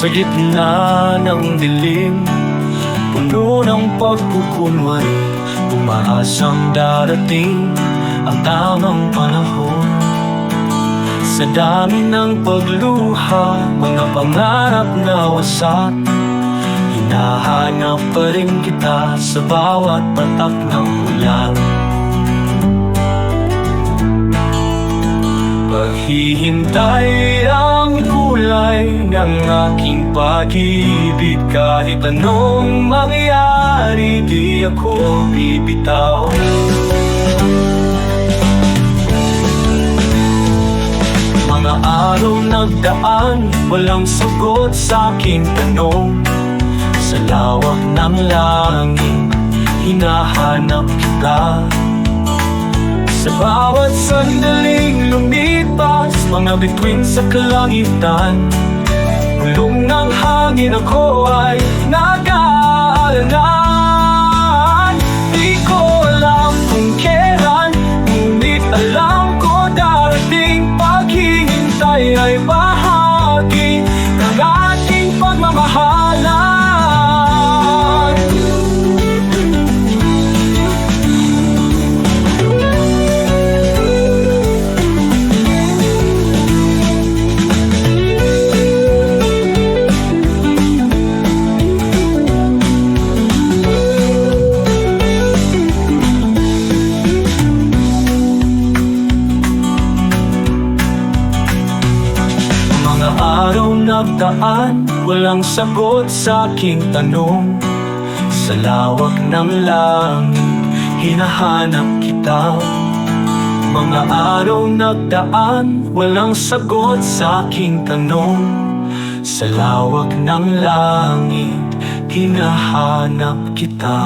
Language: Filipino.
Sa gitna ng dilim, puno ng pagkukunwari, umaasang darating ang tamang panahon. Sa dami ng pagluha, mga pangarap na wasak, hinahanap pa rin kita sa bawat patak ng ulan. Paghihintay ang kulay ng aking pag-ibig. Kahit anong mangyari, di ako bibitaw. Mga araw nagdaan, walang sagot sa aking tanong. Sa lawak ng langit, hinahanap kita. Sa bawat sandaling lumipas, mga bituin sa kalangitan, hulong ng hangin, ako ay nag-aalangan. Di ko alam kung kailan, ngunit alam ko darating. Paghihintay ay bahagi ng ating pagmamahalan. Araw nagdaan, walang sagot sa aking tanong. Sa lawak ng langit, hinahanap kita. Mga araw nagdaan, walang sagot sa aking tanong. Sa lawak ng langit, hinahanap kita.